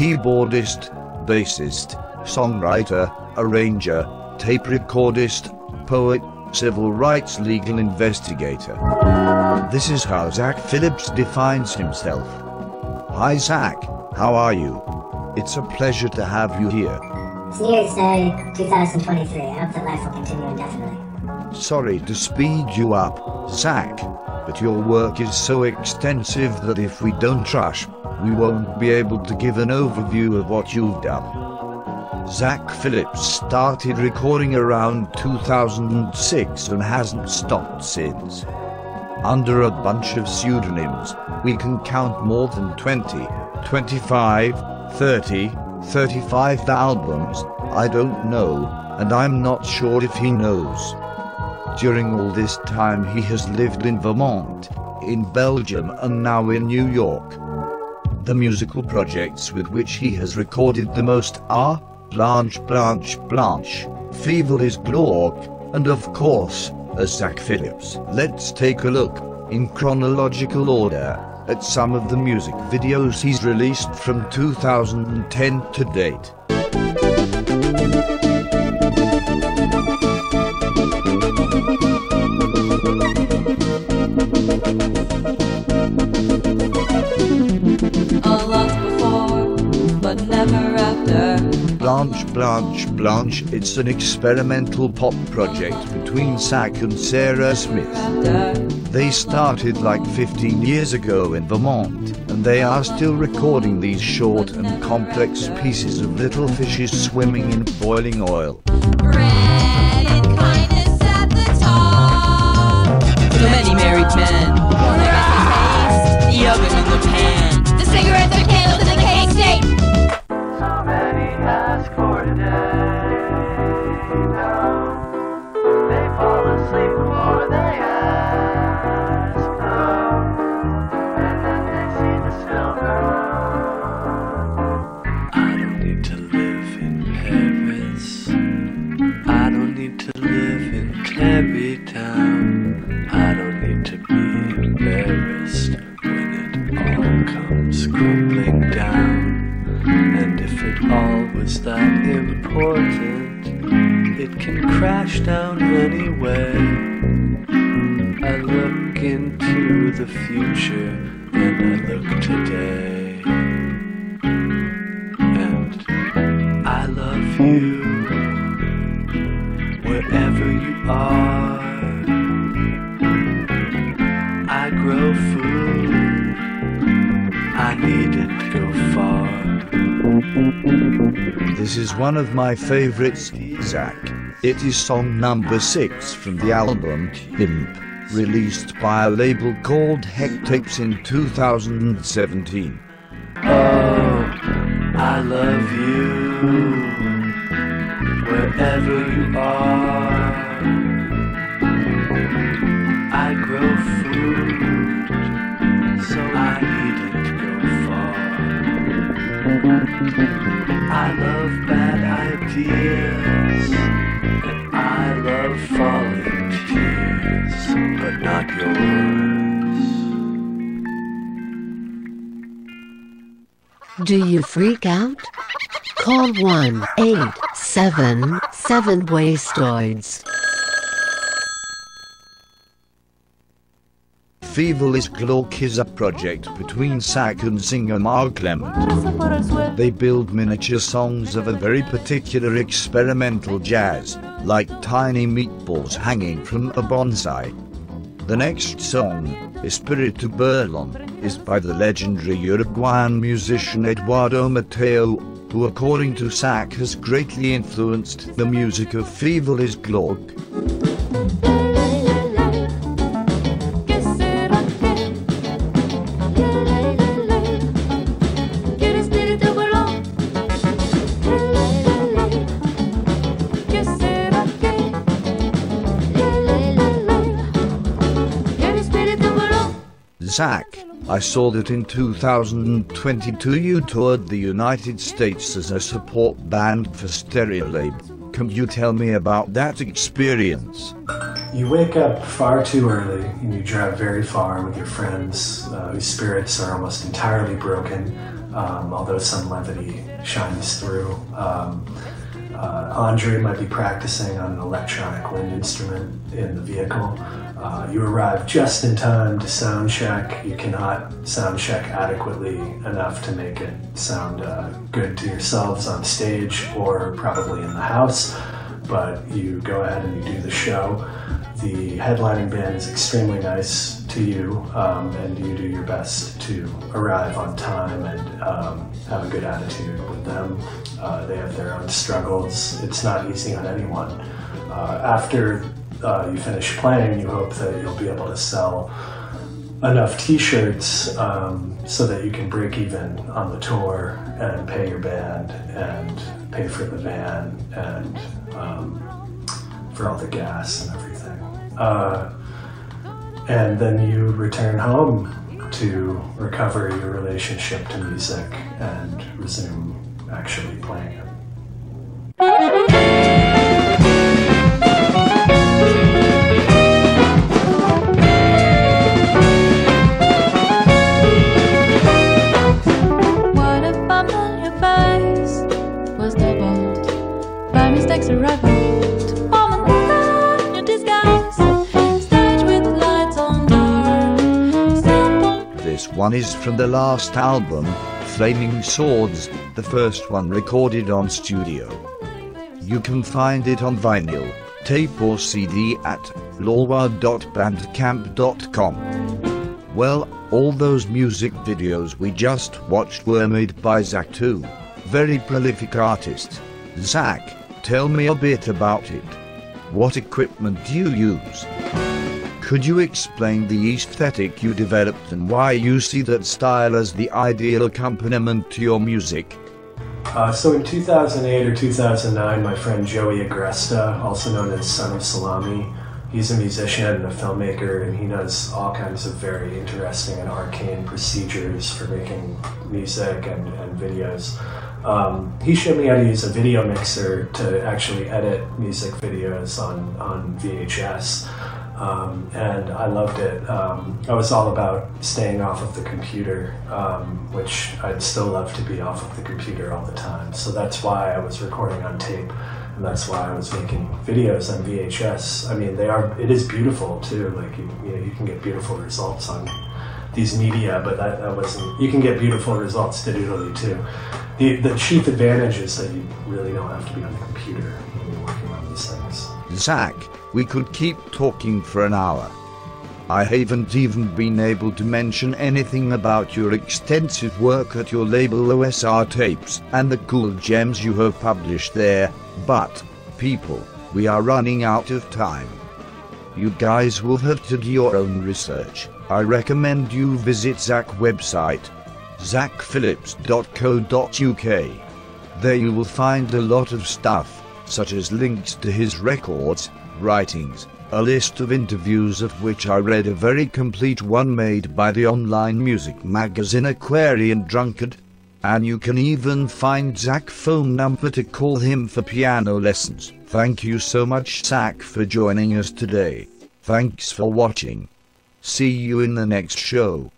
keyboardist, bassist, songwriter, arranger, tape recordist, poet, civil rights legal investigator. This is how Zach Phillips defines himself. Hi Zach, how are you? It's a pleasure to have you here. It's New Year's Day 2023. I hope that life will continue indefinitely. Sorry to speed you up, Zach, but your work is so extensive that if we don't rush, we won't be able to give an overview of what you've done. Zach Phillips started recording around 2006 and hasn't stopped since. Under a bunch of pseudonyms, we can count more than 20, 25, 30, 35 albums, I don't know, and I'm not sure if he knows. During all this time he has lived in Vermont, in Belgium and now in New York. The musical projects with which he has recorded the most are Blanche Blanche Blanche, Fievel is Glauque, and of course, as Zach Phillips. Let's take a look, in chronological order, at some of the music videos he's released from 2010 to date. A lot before, but never after. Blanche Blanche Blanche, it's an experimental pop project between Zach and Sarah Smith. They started like 15 years ago in Vermont, and they are still recording these short and complex pieces of little fishes swimming in boiling oil. Bread and kindness at the top. So many married men, their taste, the oven in the pan, the cigarettes, the candles, and the cake state. So many ask for today. No, they fall asleep before they ask. Oh, and then they see the silver. I don't need to live in Paris. I don't need to live in Clary Town. I don't need to be embarrassed when it all comes crumbling down. And if it all was that important, it can crash down anyway. I look into the future and I look today. And I love you wherever you are. I grow food, I need it to go far. This is one of my favorites, Zach. It is song number 6 from the album Imp, released by a label called Heck Tapes in 2017. Oh, I love you wherever you are. I grow food, so I need it to go far. I love bad ideas, and I love falling tears, but not yours. Do you freak out? Call 1-877-WASTOIDS. Fievel is Glauque is a project between Zach and singer Mark Clement. They build miniature songs of a very particular experimental jazz, like tiny meatballs hanging from a bonsai. The next song, Espiritu Burlon, is by the legendary Uruguayan musician Eduardo Mateo, who according to Zach has greatly influenced the music of Fievel is Glauque. Zach, I saw that in 2022 you toured the United States as a support band for Stereolab. Can you tell me about that experience? You wake up far too early and you drive very far with your friends whose spirits are almost entirely broken. although some levity shines through. Andre might be practicing on an electronic wind instrument in the vehicle. You arrive just in time to sound check. You cannot sound check adequately enough to make it sound good to yourselves on stage or probably in the house, but you go ahead and you do the show. The headlining band is extremely nice to you, and you do your best to arrive on time and have a good attitude with them. They have their own struggles. It's not easy on anyone. After you finish playing, you hope that you'll be able to sell enough t-shirts so that you can break even on the tour and pay your band and pay for the van and for all the gas and everything. And then you return home to recover your relationship to music and resume actually playing it. What if I'm on your face was doubled by mistakes or revolt? I'm another new disguise, stage with lights on dark. This one is from the last album, Flaming Swords, the first one recorded on studio. You can find it on vinyl, tape or CD at lorwa.bandcamp.com. Well, all those music videos we just watched were made by Zach too. Very prolific artist. Zach, tell me a bit about it. What equipment do you use? Could you explain the aesthetic you developed and why you see that style as the ideal accompaniment to your music? So in 2008 or 2009, my friend Joey Agresta, also known as Son of Salami, he's a musician and a filmmaker, and he does all kinds of very interesting and arcane procedures for making music and videos. He showed me how to use a video mixer to actually edit music videos on VHS. And I loved it. I was all about staying off of the computer, which I'd still love to be off of the computer all the time. So that's why I was recording on tape, and that's why I was making videos on VHS. I mean, it is beautiful too. Like you can get beautiful results on these media, but that wasn't. You can get beautiful results digitally too. The chief advantage is that you really don't have to be on the computer when you're working on these things. Zach, we could keep talking for an hour. I haven't even been able to mention anything about your extensive work at your label OSR Tapes and the cool gems you have published there, but, people, we are running out of time. You guys will have to do your own research. I recommend you visit Zach's website, zachphillips.co.uk. There you will find a lot of stuff, such as links to his records, writings, a list of interviews of which I read a very complete one made by the online music magazine Aquarian Drunkard, and you can even find Zach's phone number to call him for piano lessons. Thank you so much, Zach, for joining us today. Thanks for watching. See you in the next show.